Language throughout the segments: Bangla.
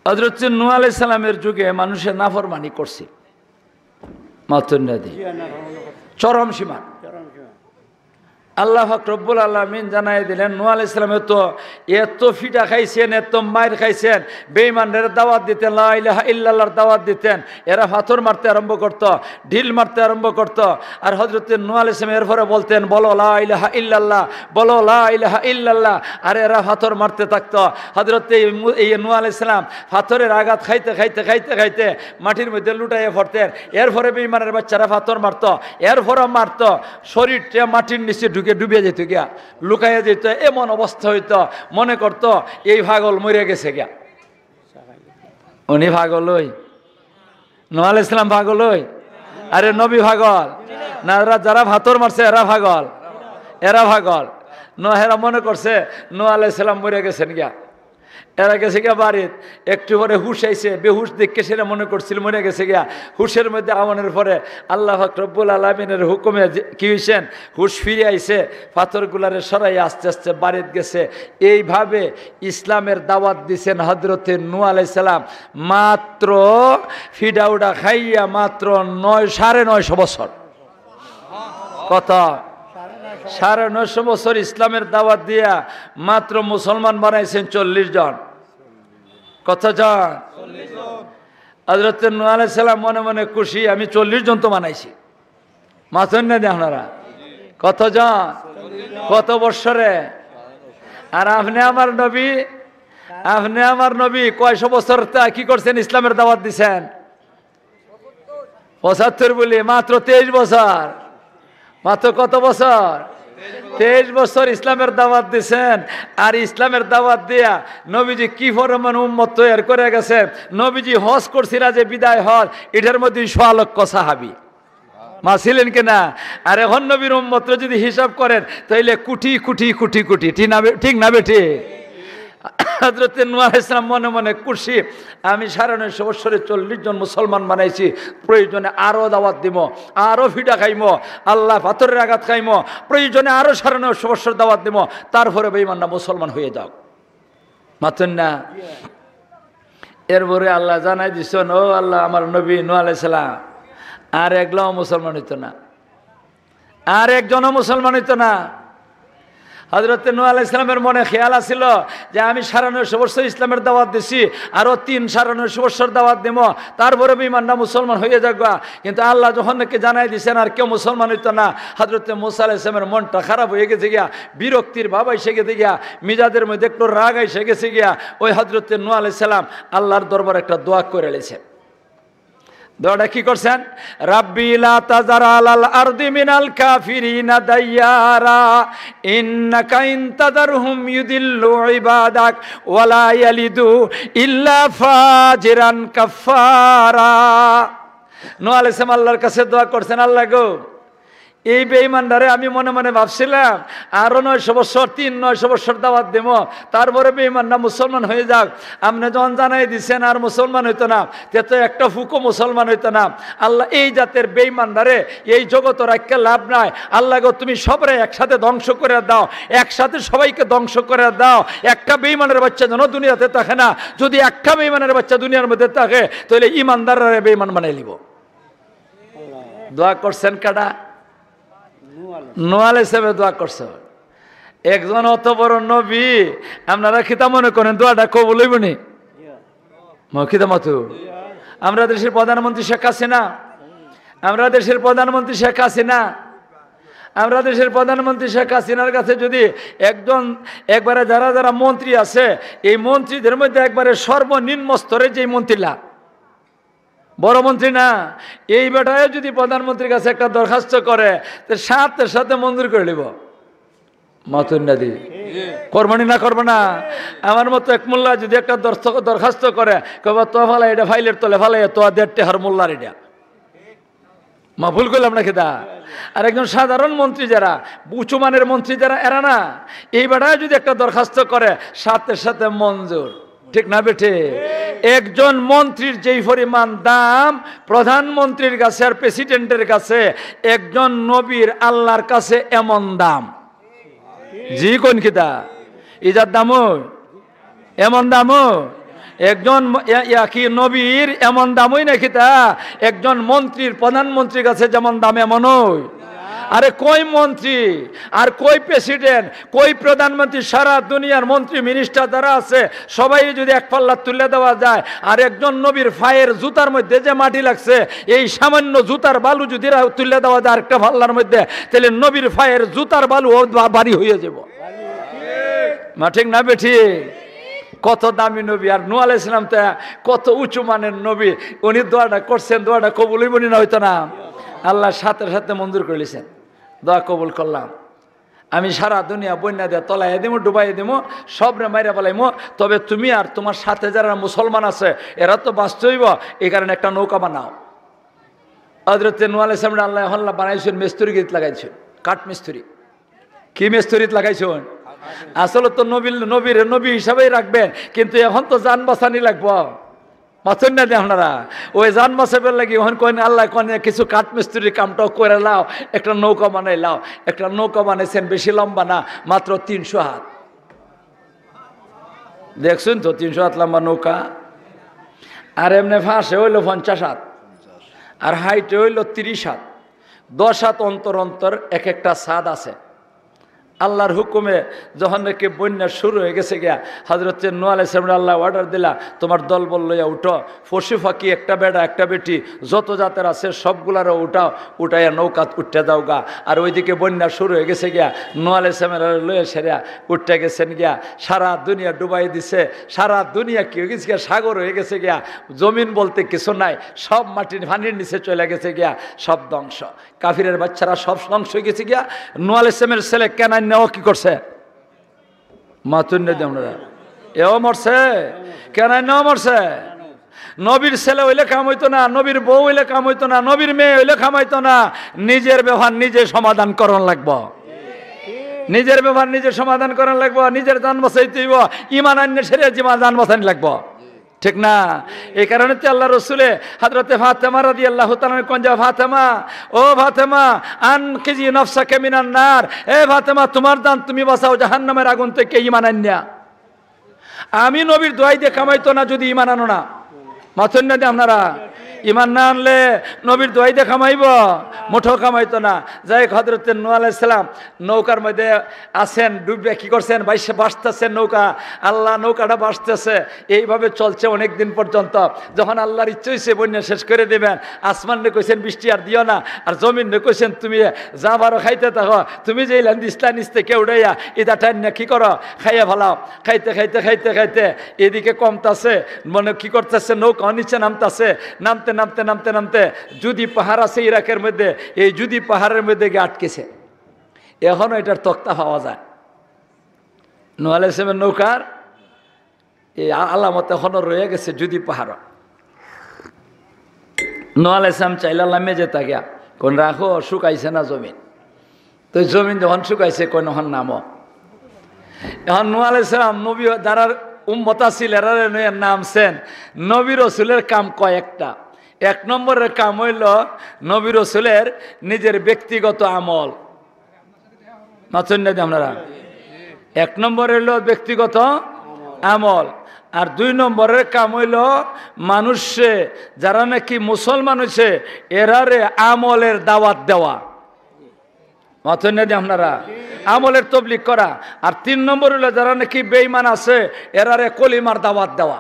হযরত নূহ আলাইহিস সালামের যুগে মানুষের নাফরমানি করছে, মাতুন্নাদি চরম সীমা। আল্লাহ পাক রব্বুল আলামিন জানাই দিলেন নূহ আলাইহিস সালাম এত ফিটা খাইছেন, এত মাইর খাইছেন, বেঈমানদের দাওয়াত দিতেন, লা ইলাহা ইল্লাল্লাহর দাওয়াত দিতেন, এরা পাথর মারতে আরম্ভ করত, ঢিল মারতে আরম্ভ করত। আর হযরত নূহ আলাইহিস সালাম এরপরে বলতেন, বলো লা ইলাহা ইল্লাল্লাহ, বলো লা ইলাহা ইল্লাল্লাহ, আর এরা পাথর মারতে থাকতো। হযরত এই নূহ আলাইহিস সালাম পাথরের আঘাত খাইতে খাইতে খাইতে খাইতে মাটির মধ্যে লুটাইয়ে পড়তেন। এরপরে বেঈমানের বাচ্চারা পাথর মারত, এরপরে মারত, শরীরটা মাটির নিচে ডুবে যেত গিয়া, লুকাইয়া যেত। এমন অবস্থা হইতো মনে করত এই পাগল মরে গেছে গিয়া, উনি পাগল হই, নূহ আলাইহিস সালাম পাগল হই, আরে নবী পাগল না, যারা ভাতর মারছে এরা পাগল, এরা পাগল। এরা মনে করছে নূহ আলাইহিস সালাম মরে গেছেন গিয়া, এরা গেছে গিয়া বাড়ির, একটু পরে হুশ আইছে, বেহুশ দেখে সেটা মনে করছিল মরে গেছে গিয়া। হুশের মধ্যে আমনের পরে আল্লাহ পাক রব্বুল আলামিনের হুকুমে কি হইছেন, হুশ ফিরে আইছে, পাথরগুলারে সরাই আস্তে আস্তে বাড়িতে গেছে। এইভাবে ইসলামের দাওয়াত দিছেন হযরতে নূহ আলাইহিস সালাম মাত্র ফিডাউডা খাইয়া মাত্র 9.5 বছর। কত? 9.5 বছর ইসলামের দাওয়াত দিয়া মাত্র মুসলমান বানাইছেন 40 জন। কতজন? হযরত নূহ আলাইহিস সালাম মনে মনে খুশি, আমি 40 জন তো বানাইছি, মাথন না দিয়ে আপনারা কতজন, কত বৎসরে। আর আপনি আমার নবী, আপনি আমার নবী কয়শো বছর কি করছেন, ইসলামের দাওয়াত দিছেন? 75 বলি, মাত্র 23 বছর। মাত্র কত বছর? 23 বছর ইসলামের দাওয়াত দিছেন। আর ইসলামের দাওয়াত দিয়া নবীজি কি পরিমাণ উম্মত তৈরি করে গেছে। নবীজি হজ করছিল যে বিদায় হজ, এটার মধ্যে 100 লক্ষ সাহাবী মা ছিলেন কিনা? আর এখন নবীর উম্মত যদি হিসাব করেন তাইলে কোটি কোটি কোটি কোটি, ঠিক না বেঠি? হযরত নূহ আলাইহিস সালাম মনে মনে খুশি, আমি 9.5 বছরে 40 জন মুসলমান বানাইছি, প্রয়োজনে আরো দাওয়াত দিব, আরো ফিটা খাইমো, আল্লাহ পাথরের আঘাত খাইমো, প্রয়োজনে আরো 9.5 বছর দাওয়াত দিব, তারপরে বেঈমানরা মুসলমান হয়ে যাও। মাতুন না? এরপরে আল্লাহ জানাই দিছেন, ও আল্লাহ, আমার নবী নূহ আলাইহিস সালাম আর একলাও মুসলমান হইতো না, আর একজনও মুসলমান হইতো না। হযরত নূহ আলাইহিস সালামের মনে খেয়াল আছিল যে আমি 9.5 বছর ইসলামের দাওয়াত দিছি, আরো 3-9.5 বছর দাওয়াত দিব, তারপরে বেঈমানরা মুসলমান হয়ে যাবে। কিন্তু আল্লাহ যখন নাকি জানাই দিছেন আর কেউ মুসলমান হইতো না, হযরত মূসা আলাইহিস সালামের মনটা খারাপ হয়ে গেছে গিয়া, বিরক্তির ভাব এসে গেছে গিয়া, মিজাজের মধ্যে একটু রাগ এসে গেছে গিয়া। ওই হযরত নূহ আলাইহিস সালাম আল্লাহর দরবারে একটা দোয়া করে লেছেন। দোয়াটা কি করছেন? রাব্বি লা তাযার আলাল আরদি মিনাল কাফিরিনা দাইয়ারা ইন্নাকা ইন তাযারহুম ইউদিল্লু ইবাদাক ওয়া লা ইয়ালিদু ইল্লা ফাজিরান কাফারা। নূহ আলাইহিস সালাম আল্লাহর কাছে দোয়া করছেন, আল্লাহ গো, এই বেঈমানদারে আমি মনে মনে ভাবছিলাম আরো 900 বছর, 900 বছর দাওয়াত দেব, তারপরে বেঈমানরা মুসলমান হয়ে যাক। আপনি যখন জানাই দিচ্ছেন আর মুসলমান হইতো না, তে তো একটা ফুকো মুসলমান হইতো না। আল্লাহ, এই জাতের বেঈমানদারে এই জগৎ রাখতে লাভ নাই। আল্লাহ গো, তুমি সবরে একসাথে ধ্বংস করে দাও, একসাথে সবাইকে ধ্বংস করে দাও। একটা বেঈমানের বাচ্চা যেন দুনিয়াতে থাকে না। যদি একটা বেঈমানের বাচ্চা দুনিয়ার মধ্যে থাকে তাহলে ইমানদাররা বেঈমান বানাই লিব। দোয়া করছেন কারা? নূহ আলাইহিস সালাম দোয়া করছে। একজন অত বড় নবী, আপনারা খিতা মনে করেন দোয়াটা কবুল হইব নি? খিতা মতো আমরা দেশের প্রধানমন্ত্রী শেখ হাসিনা, আমরা দেশের প্রধানমন্ত্রী শেখ হাসিনা, আমরা দেশের প্রধানমন্ত্রী শেখ হাসিনার কাছে যদি একবারে যারা যারা মন্ত্রী আছে, এই মন্ত্রীদের মধ্যে একবারে সর্বনিম্ন স্তরের যে মন্ত্রীরা, বড় মন্ত্রী না, এই বেটায় যদি প্রধানমন্ত্রীর কাছে একটা দরখাস্ত করে তো সাথে সাথে মঞ্জুর করে নিব। মাতুন্নাদি করবানি না করবো না? আমার মতো এক মোল্লা যদি একটা দরখাস্ত করে, কবে তো ফালাই এটা ফাইলের তলে ফালাই তো 1.5 টাকার মোল্লার এটা, মা ভুল করলাম না খেদা? আর একজন সাধারণ মন্ত্রী যারা, উঁচু মানের মন্ত্রী যারা, এরা না, এই বেটায় যদি একটা দরখাস্ত করে সাথে সাথে মঞ্জুর। ঠিক না বেঠে? একজন মন্ত্রীর যেই পরিমাণ দাম প্রধানমন্ত্রীর কাছে আর প্রেসিডেন্টের কাছে, একজন নবীর আল্লাহর কাছে এমন দাম। জি কোন কিতা? ইজার দামও এমন দামও একজন কি নবীর এমন দামই নাকি তা একজন মন্ত্রীর প্রধানমন্ত্রীর কাছে যেমন দাম এমনই। আরে কই মন্ত্রী আর কই প্রেসিডেন্ট কই প্রধানমন্ত্রী, সারা দুনিয়ার মন্ত্রী মিনিস্টার যারা আছে সবাই যদি এক পাল্লা তুলে দেওয়া যায়, আর একজন নবীর পায়ের জুতার মধ্যে যে মাটি লাগছে এই সামান্য জুতার বালু যদি তুলে দেওয়া যায় আরেকটা পাল্লার মধ্যে, তাহলে নবীর পায়ের জুতার বালু ভারী হয়ে যাব। মা ঠিক না বেঠি? কত দামি নবী, আর নূহ আলাইহিস সালাম তো কত উঁচু মানের নবী। উনি দোয়াটা করছেন, দোয়াটা কবুল হইব না হইতো না? আল্লাহ সাথে সাথে মঞ্জুর করে নিয়েছেন, দোয়া কবুল করলাম। আমি সারা দুনিয়া বন্যা দিয়ে তলাইয়া দিব, ডুবাই দিব, সবরে মাইরা পালাইমো, তবে তুমি আর তোমার সাথে যারা মুসলমান আছে এরা তো বাঁচতে হইব, এই কারণে একটা নৌকা বানাও। হযরত নূহ আলাইহিস সালাম আল্লাহ বানাইছেন মিস্ত্রি গীত লাগাইছেন, কাঠ মিস্ত্রি। কি মিস্ত্রিত লাগাইছেন? আসলে তো নবীর নবী হিসাবেই রাখবেন, কিন্তু এখন তো জান বাঁচানি লাগবো। মাথুন না দিয়ে আপনারা ওই জান বাঁচাবের লাগে এখন কয়েন আল্লাহ কয়েন কিছু কাঠ মিস্ত্রির কামটাও করে লাও, একটা নৌকা বানাই লাও। একটা নৌকা বানাইছেন, বেশি লম্বা না, মাত্র 300 হাত। দেখছেন তো 300 হাত লম্বা নৌকা। আর এমনি ফাঁসে হইল 50 হাত, আর হাইটে হইল 30 হাত। 10 হাত অন্তর অন্তর এক একটা ছাদ আছে। আল্লাহর হুকুমে যখন নাকি বন্যা শুরু হয়ে গেছে গিয়া, হযরত নূহ আলাইহিস সালাম আল্লাহ অর্ডার দিলা, তোমার দলবল লইয়া উঠো, পশু পাখি একটা বেড়া একটা বেটি যত জাতের আছে সবগুলারও উঠাও, উঠাইয়া নৌকা উঠতে যাও গা। আর ওইদিকে বন্যা শুরু হয়ে গেছে গিয়া, নূহ আলাইহিস সালাম লইয়া সেরা উঠতে গেছেন গিয়া, সারা দুনিয়া ডুবাই দিছে। সারা দুনিয়া কি হয়ে গেছে গিয়া, সাগর হয়ে গেছে গিয়া, জমিন বলতে কিছু নাই, সব মাটির পানির নিচে চলে গেছে গিয়া, সব ধ্বংস। কাফিরের বাচ্চারা সব ধ্বংস হয়ে গেছে গিয়া। নূহ আলাইহিস সালামের ছেলে কেনান নেওয়া কি করছে? মাতুন আমরা এও মরছে, কেনান নেওয়া মরছে। নবীর ছেলে হইলে কাম হইতো না, নবীর বউ হইলে কাম হইতো না, নবীর মেয়ে হইলে কাম হইতো না। নিজের ব্যবহার নিজে সমাধান করন লাগবো, নিজের ব্যবহার নিজে সমাধান করান লাগবো, নিজের জান বাঁচাইতে হইব। ইমান আন্য সেরে জান বাঁচানি লাগবো, ঠিক না? এই কারণে তো আল্লাহ রসুলে হযরতে ফাতেমা রাদিয়াল্লাহু তাআলা কোন যা ফাতেমা, ও ফাতেমা আনকিজি নাফসাকা মিনান নার, এ ফাতেমা তোমার জান তুমি বাঁচাও জাহান্নামের আগুন থেকে। ঈমান আননা, আমি নবীর দোয়াই দিয়ে কামাইতো না যদি ঈমান আনো না। মাথুন না দিয়ে আপনারা ঈমান না আনলে নবীর দোয়াই দিয়ে কামাইব? মুঠো কামাইতো না। যাই হযরত নূহ আলাইহিস সালাম নৌকার মধ্যে আছেন, ডুববে কি করছেন, বাইশে বাঁচতেছেন নৌকা। আল্লাহ নৌকাটা বাঁচতেছে, এইভাবে চলছে অনেক দিন পর্যন্ত। যখন আল্লাহর ইচ্ছে হয়েছে বন্যা শেষ করে দেবেন, আসমান রে কইছেন বৃষ্টি আর দিও না, আর জমিন রে কইছেন তুমি যা বারো খাইতে থাকো, তুমি যে ইসলা নিচতে কেউ উড়াইয়া ইদা টাইন কি করো, খাইয়া ভালাও। খাইতে খাইতে খাইতে খাইতে এদিকে কমতাছে, মানে কি করতেছে, নৌকা নিচে নামতেছে। নামতে নামতে নামতে নামতে যদি পাহাড় আছে ইরাকের মধ্যে, এই যদি পাহাড়ের মধ্যে গিয়ে আটকেছে। এখনো এটার তক্তা পাওয়া যায়। নূহ আলাইহিস সালামের নৌকার এই আলামত এখনো রয়ে গেছে যদি পাহাড়। নূহ আলাইহিস সালাম চাইলে লামে যেতে গিয়া কোন রাখো, শুকাইছে না জমিন। তো জমিন যখন শুকাইছে কোন হন নামো। এখন নূহ আলাইহিস সালাম নবী যারা উম্মত আছিল এরা নামছেন। নবী রাসূলের কাম কয়েকটা। এক নম্বরের কাম হইল নবী রাসূলের নিজের ব্যক্তিগত আমল। মাথুন না আপনারা, এক নম্বর হইল ব্যক্তিগত আমল। আর 2 নম্বরের কাম হইল মানুষে যারা নাকি মুসলমান হয়েছে এরারে আমলের দাওয়াত দেওয়া। মাথুন না আপনারা, আমলের তবলিগ করা। আর 3 নম্বর হইল যারা নাকি বেঈমান আছে এরারে কলিমার দাওয়াত দেওয়া।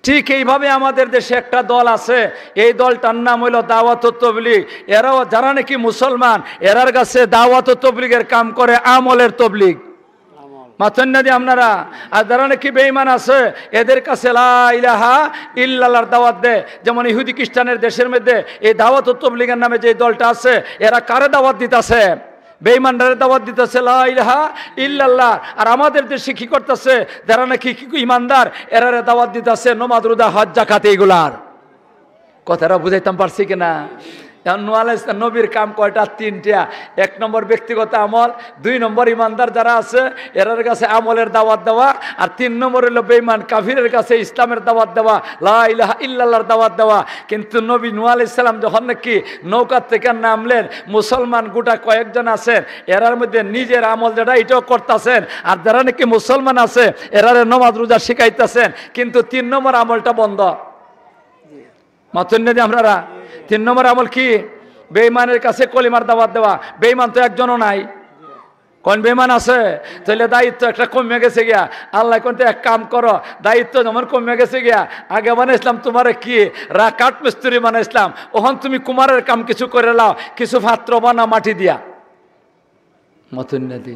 ঠিক এইভাবে আমাদের দেশে একটা দল আছে, এই দলটার নাম হইল দাওয়াত ও তবলিগ। এরাও যারা নাকি মুসলমান এরার কাছে দাওয়াত ও তবলিগের কাম করে, আমলের তবলিগ। মাথুন না দিয়ে আপনারা। আর যারা নাকি বেঈমান আছে এদের কাছে লা ইলাহা ইল্লাল্লাহর দাওয়াত দেয়। যেমন ইহুদি খ্রিস্টানের দেশের মধ্যে এই দাওয়াত ও তবলিগের নামে যে দলটা আছে, এরা কারে দাওয়াত দিতেছে? বেঈমানদের দাওয়াত দিতেছে লা ইলাহা ইল্লাল্লাহ। আর আমাদের দেশে কি করতেছে, যারা নাকি ইমানদার এরারে দাওয়াত দিতেছে নামাজ রোজা হজ যাকাত। এইগুলার কথাটা বুঝাইতাম পারছি কিনা? এখন নূহ আলাইহিস সালাম নবীর কাম কয়টা? 3টা। 1 নম্বর ব্যক্তিগত আমল, 2 নম্বর ইমানদার যারা আছে এরার কাছে আমলের দাওয়াত দেওয়া, আর 3 নম্বর হলো বেঈমান কাফিরের কাছে ইসলামের দাওয়াত দেওয়া, লা ইলাহা ইল্লাল্লাহর দাওয়াত দেওয়া। কিন্তু নবী নূহ আলাইহিস সালাম যখন নাকি নৌকা থেকে নামলেন, মুসলমান গোটা কয়েকজন আছেন, এরার মধ্যে নিজের আমল যেটা এটাও করতেছেন, আর যারা নাকি মুসলমান আছে এরারে নামাজ রোজা শিখাইতেছেন, কিন্তু 3 নম্বর আমলটা বন্ধ। মাতুন না আপনারা? 3 নম্বর আমল কি? বেঈমানের কাছে কলিমার দাওয়াত দেওয়া। বেঈমান তো একজনও নাই, কোন বেঈমান আছে? তাহলে দায়িত্ব একটা কমে গেছে গিয়া। আল্লাহ কোনটা এক কাম করো, দায়িত্ব যেমন কমে গেছে গিয়া। আগে বানাইছিলাম তোমারে কি কাঠ মিস্ত্রি বানাইছিলাম, ওখান তুমি কুমারের কাম কিছু করে লাও, কিছু পাত্র বানা মাটি দিয়া। মতন নদী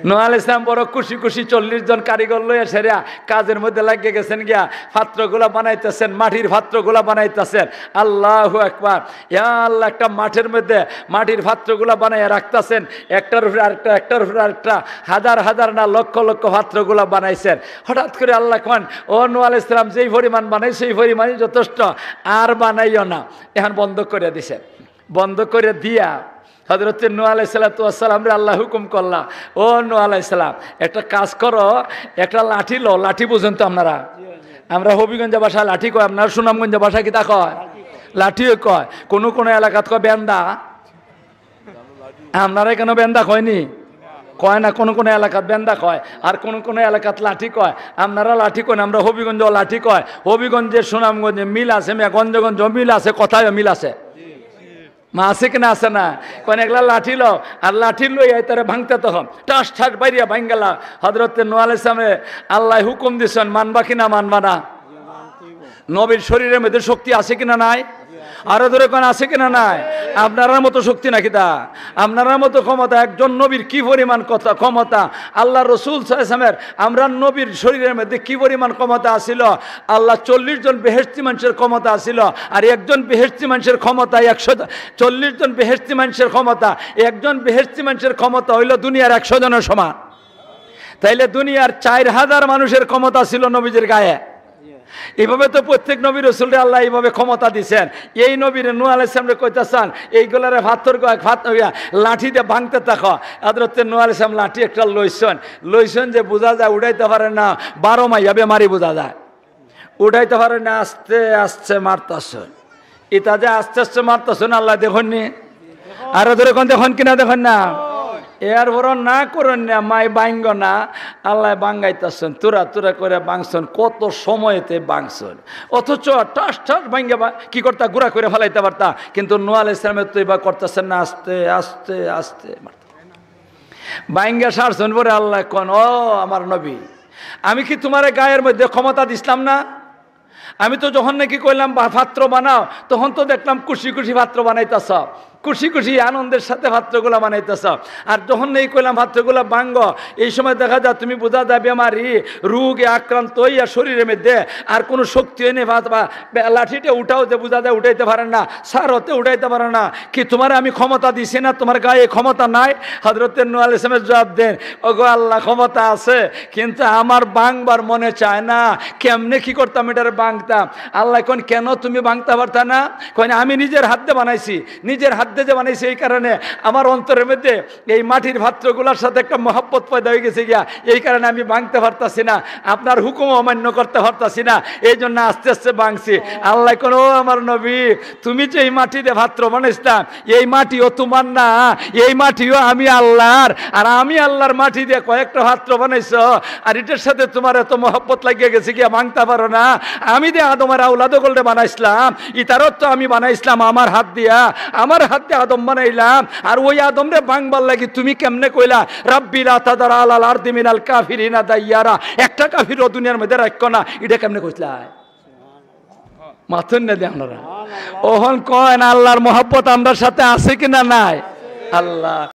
নূহ আলাইহিস সালাম বড় খুশি খুশি 40 জন কারিগর লইয়া সেরা কাজের মধ্যে লাগিয়ে গেছেন গিয়া। পাত্রগুলা বানাইতেছেন, মাটির পাত্রগুলা বানাইতেছেন। আল্লাহু আকবার। ইয়া আল্লাহ, একটা মাঠের মধ্যে মাটির পাত্রগুলা বানাইয়া রাখতেছেন, একটার উপরে আরেকটা, একটার উপরে আরেকটা, হাজার হাজার না লক্ষ লক্ষ পাত্রগুলা বানাইছেন। হঠাৎ করে আল্লাহ কন, ও নূহ আলাইহিস সালাম যেই পরিমাণ বানাই সেই পরিমাণই যথেষ্ট, আর বানাইও না। এখন বন্ধ করে দিছেন। বন্ধ করে দিয়া হযরত নূহ আলাইহিস সালাম রে আল্লাহ হুকুম করলা, ও নূহ আলাইহিস সালাম একটা কাজ করো, একটা লাঠি লো। লাঠি বুঝেন তো আপনারা? আমরা হবিগঞ্জ ভাষা লাঠি কয়, আপনার সুনামগঞ্জ ভাষা কি তা কয়? লাঠিও কয়। কোন কোন এলাকাত কয় বেন্দা। আপনারা কেন বেন্দা কয়নি? কয় না, কোন কোন এলাকাত বেন্দা কয়, আর কোন কোন এলাকাত লাঠি কয়। আপনারা লাঠি কয়, আমরা হবিগঞ্জ লাঠি কয়। হবিগঞ্জের সুনামগঞ্জে মিল আছে, গঞ্জগঞ্জ মিল আছে, কথায় মিল আছে। মা আছে কিনা? আছে না? কোন একলা লাঠি লো, আর লাঠি লই তারা ভাঙতে তখন টাস ঠাস বাইরিয়া ভাঙ্গালা। হযরত নূহ আলাইহিস সালামে আল্লাহ হুকুম দিছেন, মানবা কিনা মানবা না? নবীর শরীরের মধ্যে শক্তি আছে কিনা নাই? আরো ধরে কোন আছে কিনা নাই? আপনার মতো শক্তি নাকি তা? আপনার মতো ক্ষমতা? একজন নবীর কি পরিমাণ ক্ষমতা, আল্লাহ রসুল সাল্লাল্লাহু আলাইহি ওয়াসাল্লামের আমরা নবীর শরীরের মধ্যে কি পরিমাণ ক্ষমতা আছিল। আল্লাহ 40 জন বেহেশতি মানুষের ক্ষমতা আছিল, আর একজন বেহেশতি মানুষের ক্ষমতা 140 জন বেহেশতি মানুষের ক্ষমতা, একজন বেহেশতি মানুষের ক্ষমতা হইল দুনিয়ার 100 জনের সমান। তাইলে দুনিয়ার 4000 মানুষের ক্ষমতা ছিল নবীজির গায়ে। এইভাবে তো প্রত্যেক নবী রাসূলকে আল্লাহ এইভাবে ক্ষমতা দিয়েছেন। এই নবীর নূহ আলাইহিস সালাম কইতাছেন এইগুলারে পাথর লাঠি দিয়ে ভাঙতে থাকো। হযরত নূহ আলাইহিস সালাম লাঠি একটা লইছেন যে বোঝা যায় উঠাইতে পারে না, 12 মাইয়া বেমারি বোঝা যায়, উঠাইতে পারে না, আস্তে আস্তে মারতাছেন। এটা যে আস্তে আস্তে মারতাছেন আল্লাহ দেখেননি? আরো ধরে কোন দেখেন কিনা? দেখেন না? এর বড় না করেন না, মাই বাঙ্গ না, আল্লাহ বাঙ্গাইতেছেন, তোরা তোরা করে বাংছেন, কত সময়তে বাংছেন। অথচ টাস টাস ভাঙ্গা কি করতা? গুড়া করে ফেলাইতে পারতা, কিন্তু নূহ আলাইহিস সালামের তো এবার করতেছেন না, আস্তে আস্তে আস্তে বাঙ্গা সারছেন। পরে আল্লাহ কোন, ও আমার নবী, আমি কি তোমার গায়ের মধ্যে ক্ষমতা দিছিলাম না? আমি তো যখন নাকি কইলাম পাত্র বানাও, তখন তো দেখলাম খুশি খুশি পাত্র বানাইতেছ, খুশি খুশি আনন্দের সাথে পাত্রগুলা বানাইতেছ। আর যখন নেই কইলাম পাত্রগুলা ভাঙ্গ, এই সময় দেখা যায় তুমি বোঝা যায় বেমারি রোগে আক্রান্ত হইয়া শরীরের মধ্যে আর কোনো শক্তি নেই, লাঠিটা উঠাও যে বোঝা যায় উঠাইতে পারে না, সার হতে উঠাইতে পারে না। কি তোমার আমি ক্ষমতা দিছি না? তোমার গায়ে ক্ষমতা নাই? হযরত নূহ আলাইহিস সালামের জবাব দেন, ওগো আল্লাহ ক্ষমতা আছে, কিন্তু আমার ভাঙবার মনে চায় না। কেমনে কি করতাম এটার ভাঙতাম? আল্লাহ কোন, কেন তুমি ভাঙতে পারতা না? কোন আমি নিজের হাতে বানাইছি, নিজের হাতে যে বানাইছি এই কারণে আমার অন্তরের মধ্যে এই মাটির পাত্রগুলোর সাথে একটা মহব্বত পয়দা হয়ে গেছে গিয়া, এই কারণে আমি ভাঙতে পারতাছি না, আপনার হুকুম অমান্য করতে পারতাছি না, এই জন্য আস্তে আস্তে ভাঙছি। আল্লাহ কোন, ও আমার নবী, তুমি যে এই মাটিতে পাত্র বানাইছিলাম, এই মাটিও তোমার না, এই মাটিও আমি আল্লাহর, আর আমি আল্লাহর মাটি দিয়ে কয়েকটা পাত্র বানাইছ, আর এটার সাথে তোমার এত মহব্বত লাগিয়ে গেছে গিয়া ভাঙতে পারো না? আমি যে আদমের আওলাদ গোল্ডে বানাইছিলাম, ইতারও তো আমি বানাইছিলাম আমার হাত দিয়া, আমার হাত দিয়ে আদম বানাইলাম, আর ওই আদম রে ভাঙবার লাগি তুমি কেমনে কইলা রাব্বি লা তাদার আলাল আরদি মিনাল কাফিরিনা দাইয়ারা, একটা কাফিরও দুনিয়ার মধ্যে রাখো না, এটা কেমনে কইলা? মাথুন না দেন আপনারা। ওহন কয় না আল্লাহর মহব্বত আমরার সাথে আছে কিনা নাই? আল্লাহ